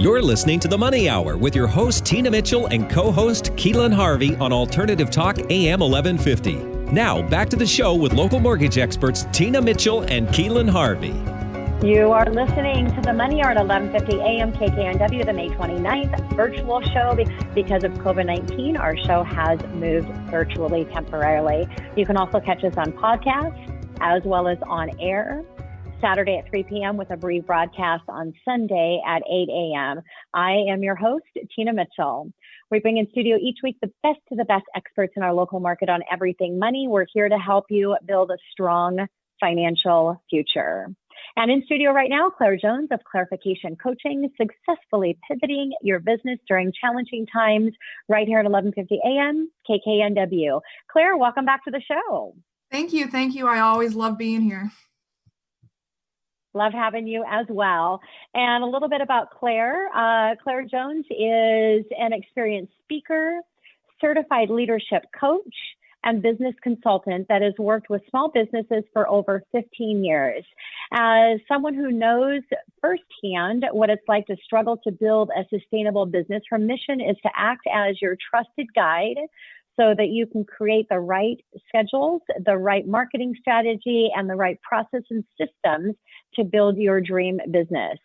You're listening to The Money Hour with your host, Tina Mitchell, and co-host, Keelan Harvey on Alternative Talk AM 1150. Now, back to the show with local mortgage experts, Tina Mitchell and Keelan Harvey. You are listening to The Money Hour at 1150 AM KKNW, the May 29th virtual show. Because of COVID-19, our show has moved virtually temporarily. You can also catch us on podcasts as well as on air. Saturday at 3 p.m. with a brief broadcast on Sunday at 8 a.m. I am your host, Tina Mitchell. We bring in studio each week the best of the best experts in our local market on everything money. We're here to help you build a strong financial future. And in studio right now, Claire Jones of Clarification Coaching, successfully pivoting your business during challenging times right here at 1150 a.m. KKNW. Claire, welcome back to the show. Thank you. I always love being here. Love having you as well. And a little bit about Claire. Claire Jones is an experienced speaker, certified leadership coach, and business consultant that has worked with small businesses for over 15 years. As someone who knows firsthand what it's like to struggle to build a sustainable business, her mission is to act as your trusted guide so that you can create the right schedules, the right marketing strategy, and the right process and systems to build your dream business.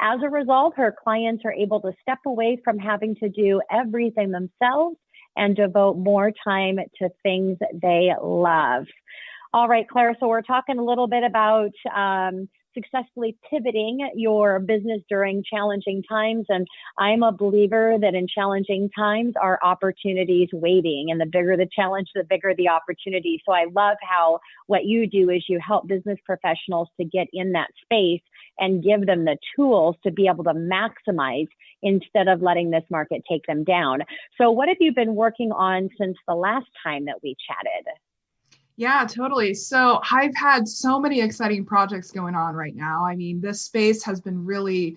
As a result, her clients are able to step away from having to do everything themselves and devote more time to things they love. All right, Claire, so we're talking a little bit about successfully pivoting your business during challenging times. And I'm a believer that in challenging times are opportunities waiting. And the bigger the challenge, the bigger the opportunity. So I love how what you do is you help business professionals to get in that space and give them the tools to be able to maximize instead of letting this market take them down. So what have you been working on since the last time that we chatted? Yeah, totally. So I've had so many exciting projects going on right now. I mean, this space has been really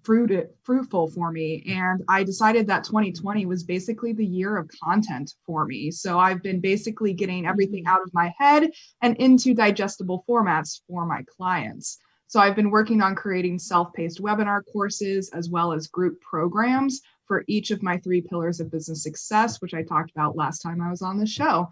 fruitful for me. And I decided that 2020 was basically the year of content for me. So I've been basically getting everything out of my head and into digestible formats for my clients. So I've been working on creating self-paced webinar courses as well as group programs for each of my 3 pillars of business success, which I talked about last time I was on the show.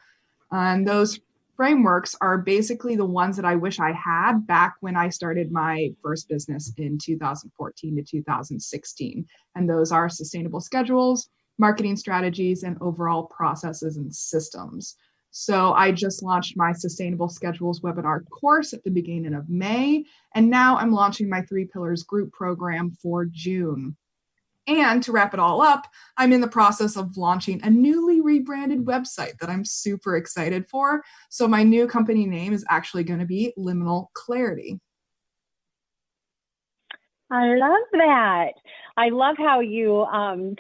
And those frameworks are basically the ones that I wish I had back when I started my first business in 2014 to 2016. And those are sustainable schedules, marketing strategies, and overall processes and systems. So I just launched my Sustainable Schedules webinar course at the beginning of May. And now I'm launching my 3 Pillars group program for June. And to wrap it all up, I'm in the process of launching a newly rebranded website that I'm super excited for. So my new company name is actually going to be Liminal Clarity. I love that. I love how you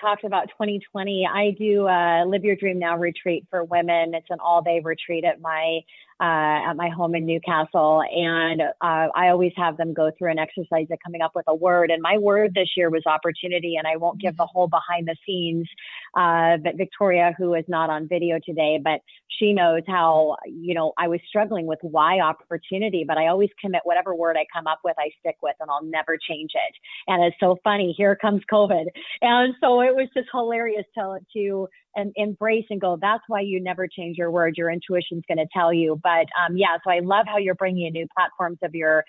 talked about 2020. I do Live Your Dream Now retreat for women. It's an all-day retreat at my home in Newcastle. And I always have them go through an exercise of coming up with a word. And my word this year was opportunity. And I won't give the whole behind the scenes, but Victoria, who is not on video today, but she knows how, I was struggling with why opportunity, but I always commit whatever word I come up with, I stick with, and I'll never change it. And it's so funny. Here comes COVID. And so it was just hilarious to embrace and go, that's why you never change your word. Your intuition's going to tell you. But so I love how you're bringing in new platforms of your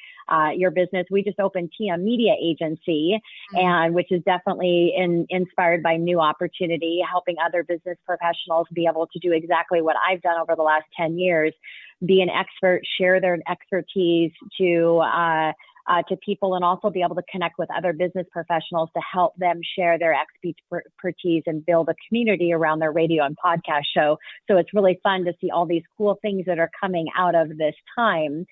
business. We just opened Tia Media Agency, and which is definitely inspired by new opportunity, helping other business professionals be able to do exactly what I've done over the last 10 years, be an expert, share their expertise to people, and also be able to connect with other business professionals to help them share their expertise and build a community around their radio and podcast show. So it's really fun to see all these cool things that are coming out of this time.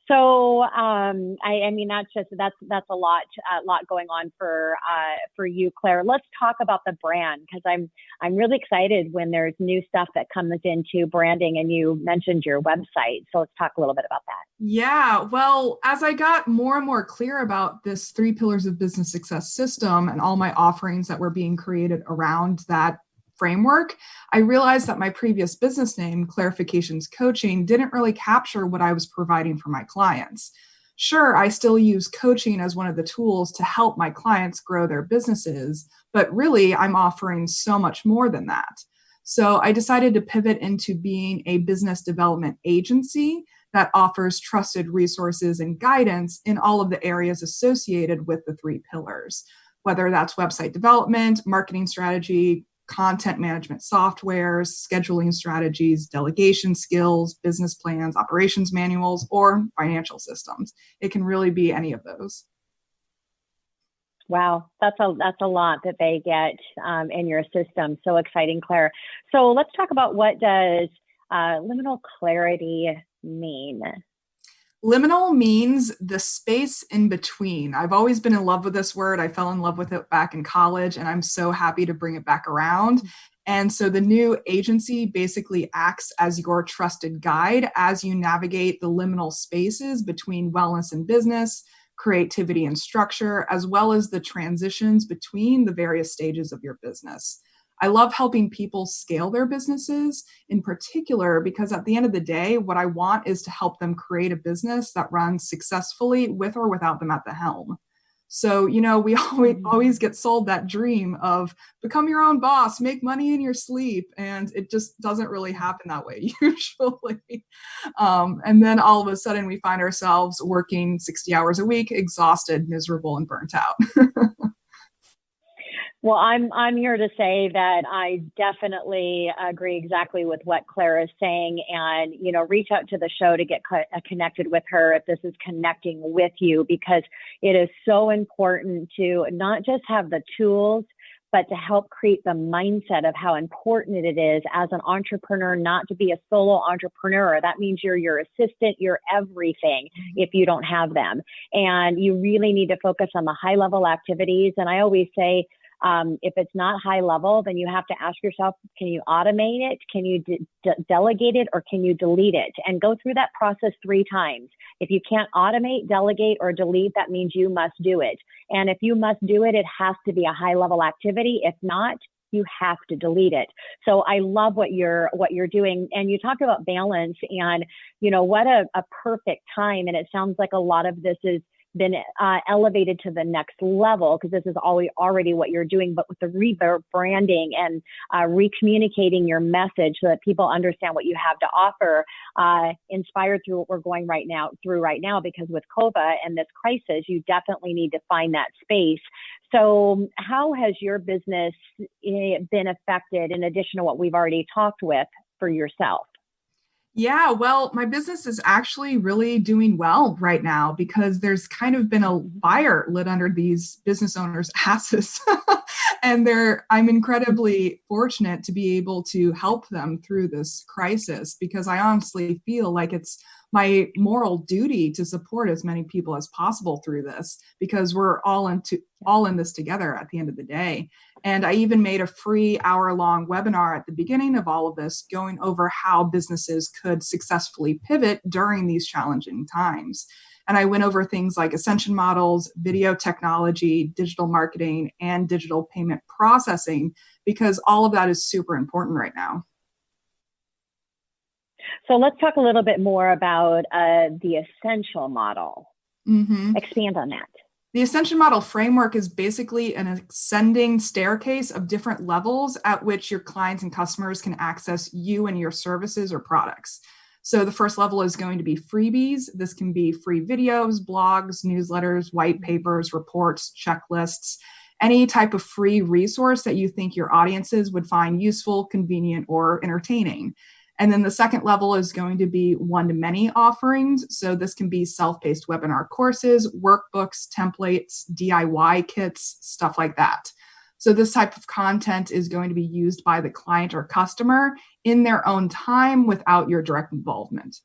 So, I mean, that's a lot going on for you, Claire. Let's talk about the brand, because I'm really excited when there's new stuff that comes into branding, and you mentioned your website. So let's talk a little bit about that. Yeah, well, as I got more and more clear about this 3 Pillars of Business Success system and all my offerings that were being created around that framework, I realized that my previous business name, Clarifications Coaching, didn't really capture what I was providing for my clients. Sure, I still use coaching as one of the tools to help my clients grow their businesses, but really I'm offering so much more than that. So I decided to pivot into being a business development agency that offers trusted resources and guidance in all of the areas associated with the three pillars, whether that's website development, marketing strategy, content management softwares, scheduling strategies, delegation skills, business plans, operations manuals, or financial systems. It can really be any of those. Wow, that's a lot that they get in your system. So exciting, Claire. So let's talk about, what does liminal clarity mean? Liminal means the space in between. I've always been in love with this word. I fell in love with it back in college, and I'm so happy to bring it back around. And so the new agency basically acts as your trusted guide as you navigate the liminal spaces between wellness and business, creativity and structure, as well as the transitions between the various stages of your business. I love helping people scale their businesses in particular, because at the end of the day, what I want is to help them create a business that runs successfully with or without them at the helm. So, we always get sold that dream of become your own boss, make money in your sleep. And it just doesn't really happen that way usually. And then all of a sudden we find ourselves working 60 hours a week, exhausted, miserable, and burnt out. Well, I'm here to say that I definitely agree exactly with what Claire is saying, and reach out to the show to get connected with her if this is connecting with you, because it is so important to not just have the tools, but to help create the mindset of how important it is as an entrepreneur not to be a solo entrepreneur. That means you're your assistant, you're everything if you don't have them, and you really need to focus on the high level activities. And I always say, if it's not high level, then you have to ask yourself, can you automate it? Can you delegate it, or can you delete it? And go through that process 3 times. If you can't automate, delegate, or delete, that means you must do it. And if you must do it, it has to be a high level activity. If not, you have to delete it. So I love what you're doing. And you talked about balance, and what a perfect time. And it sounds like a lot of this is been elevated to the next level, because this is already what you're doing, but with the rebranding and recommunicating your message so that people understand what you have to offer, inspired through what we're going through right now, because with COVID and this crisis, you definitely need to find that space. So how has your business been affected, in addition to what we've already talked with, for yourself? Yeah, well, my business is actually really doing well right now, because there's kind of been a fire lit under these business owners' asses. And I'm incredibly fortunate to be able to help them through this crisis, because I honestly feel like it's my moral duty to support as many people as possible through this, because we're all in this together at the end of the day. And I even made a free hour-long webinar at the beginning of all of this, going over how businesses could successfully pivot during these challenging times. And I went over things like ascension models, video technology, digital marketing, and digital payment processing, because all of that is super important right now. So let's talk a little bit more about the essential model. Expand on that. The ascension model framework is basically an ascending staircase of different levels at which your clients and customers can access you and your services or products. So the first level is going to be freebies. This can be free videos, blogs, newsletters, white papers, reports, checklists, any type of free resource that you think your audiences would find useful, convenient, or entertaining. And then the second level is going to be one-to-many offerings. So this can be self-paced webinar courses, workbooks, templates, DIY kits, stuff like that. So this type of content is going to be used by the client or customer in their own time without your direct involvement.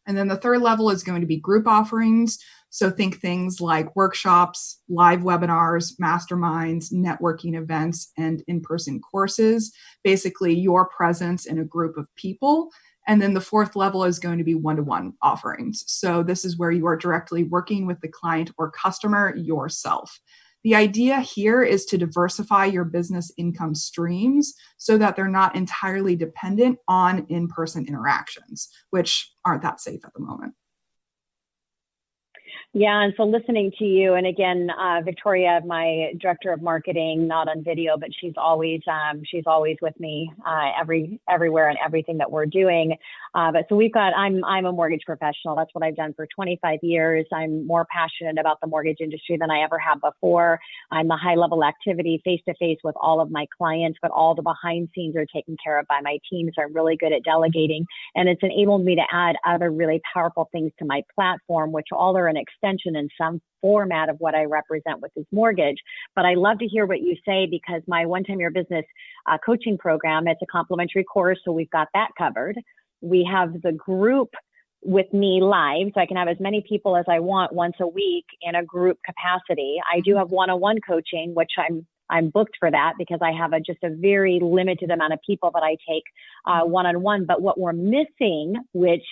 And then the third level is going to be group offerings. So think things like workshops, live webinars, masterminds, networking events, and in-person courses, basically your presence in a group of people. And then the fourth level is going to be one-to-one offerings. So this is where you are directly working with the client or customer yourself. The idea here is to diversify your business income streams so that they're not entirely dependent on in-person interactions, which aren't that safe at the moment. Yeah, and so listening to you, and again, Victoria, my director of marketing, not on video, but she's always with me everywhere and everything that we're doing. But so I'm a mortgage professional. That's what I've done for 25 years. I'm more passionate about the mortgage industry than I ever have before. I'm the high level activity face to face with all of my clients, but all the behind scenes are taken care of by my team. So I'm really good at delegating, and it's enabled me to add other really powerful things to my platform, which all are an extension in some format of what I represent with this mortgage. But I love to hear what you say, because my One Time Your Business coaching program, it's a complimentary course. So we've got that covered. We have the group with me live, so I can have as many people as I want once a week in a group capacity. I do have one-on-one coaching, which I'm booked for that because I have just a very limited amount of people that I take one-on-one. But what we're missing, which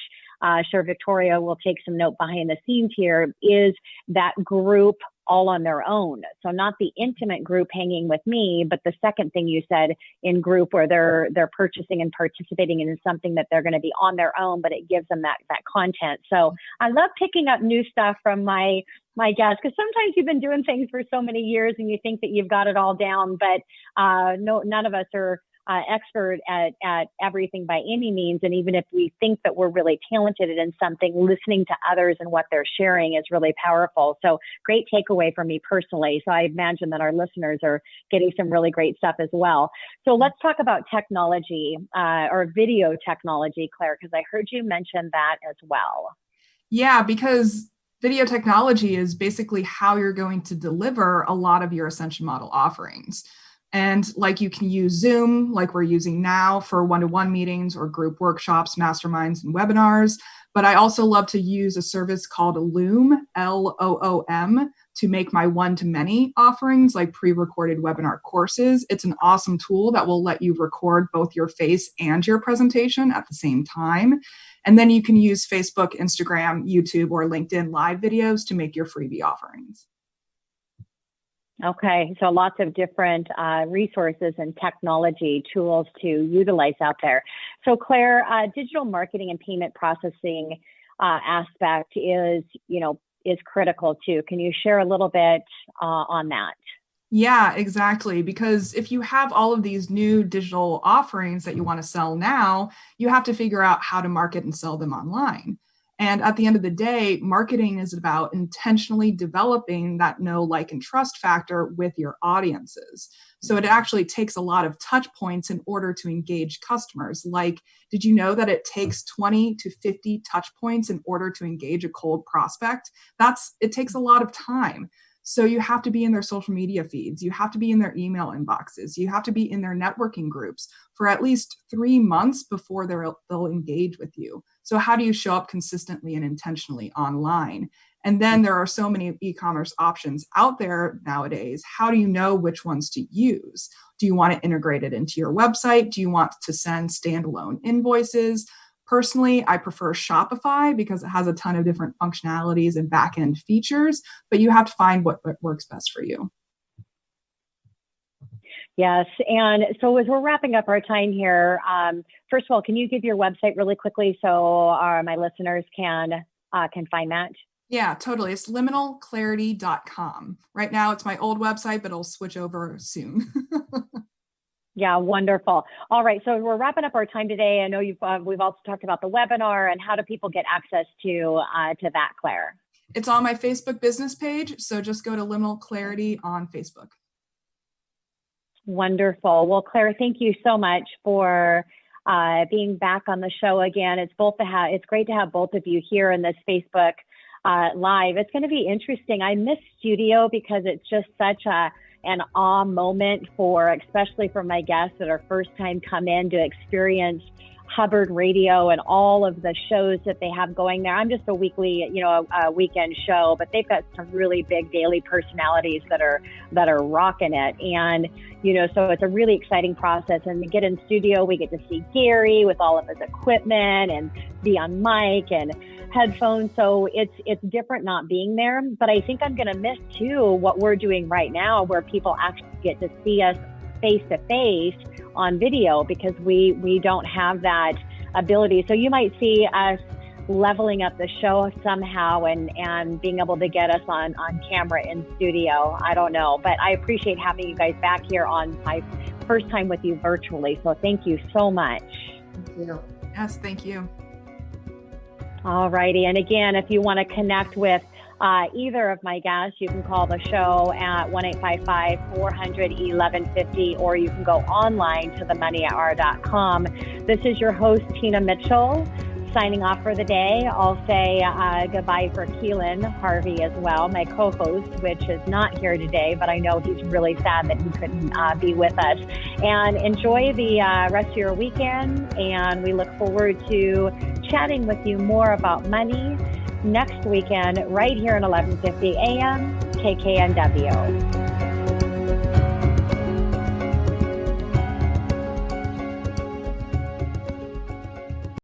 sure Victoria will take some note behind the scenes here, is that group all on their own. So not the intimate group hanging with me, but the second thing you said, in group where they're purchasing and participating in something that they're going to be on their own, but it gives them that content. So I love picking up new stuff from my guests, because sometimes you've been doing things for so many years and you think that you've got it all down, but no, none of us are expert at everything by any means. And even if we think that we're really talented in something, listening to others and what they're sharing is really powerful. So great takeaway for me personally. So I imagine that our listeners are getting some really great stuff as well. So let's talk about technology or video technology, Claire, because I heard you mention that as well. Yeah, because video technology is basically how you're going to deliver a lot of your Ascension model offerings. And like, you can use Zoom, like we're using now, for one-to-one meetings or group workshops, masterminds, and webinars. But I also love to use a service called Loom, Loom, to make my one-to-many offerings, like pre-recorded webinar courses. It's an awesome tool that will let you record both your face and your presentation at the same time. And then you can use Facebook, Instagram, YouTube, or LinkedIn live videos to make your freebie offerings. Okay, so lots of different resources and technology tools to utilize out there. So Claire, digital marketing and payment processing aspect is critical too. Can you share a little bit on that? Yeah, exactly. Because if you have all of these new digital offerings that you want to sell now, you have to figure out how to market and sell them online. And at the end of the day, marketing is about intentionally developing that know, like, and trust factor with your audiences. So it actually takes a lot of touch points in order to engage customers. Like, did you know that it takes 20 to 50 touch points in order to engage a cold prospect? It takes a lot of time. So you have to be in their social media feeds. You have to be in their email inboxes. You have to be in their networking groups for at least 3 months before they'll engage with you. So how do you show up consistently and intentionally online? And then there are so many e-commerce options out there nowadays. How do you know which ones to use? Do you want to integrate it into your website? Do you want to send standalone invoices? Personally, I prefer Shopify because it has a ton of different functionalities and back-end features, but you have to find what works best for you. Yes, and so as we're wrapping up our time here, first of all, can you give your website really quickly so my listeners can find that? Yeah, totally. It's liminalclarity.com. Right now, it's my old website, but it'll switch over soon. Yeah, wonderful. All right, so we're wrapping up our time today. I know we've also talked about the webinar, and how do people get access to that, Claire? It's on my Facebook business page, so just go to Liminal Clarity on Facebook. Wonderful. Well, Claire, thank you so much for being back on the show again. It's great to have both of you here in this Facebook Live. It's going to be interesting. I miss studio because it's just such an awe moment especially for my guests that are first time come in to experience Hubbard Radio and all of the shows that they have going there. I'm just a weekly, a weekend show, but they've got some really big daily personalities that are rocking it. And, so it's a really exciting process. And we get in studio, we get to see Gary with all of his equipment and be on mic and headphones. So it's different not being there, but I think I'm going to miss too what we're doing right now, where people actually get to see us face to face on video, because we don't have that ability. So you might see us leveling up the show somehow and being able to get us on camera in studio. I don't know, but I appreciate having you guys back here on my first time with you virtually. So thank you so much. Thank you. Yes, thank you. All righty. And again, if you want to connect with either of my guests, you can call the show at 1-855-400-1150, or you can go online to themoneyhour.com. This is your host, Tina Mitchell, signing off for the day. I'll say goodbye for Keelan Harvey as well, my co-host, which is not here today, but I know he's really sad that he couldn't be with us. And enjoy the rest of your weekend, and we look forward to chatting with you more about money next weekend right here at 1150 a.m. KKNW.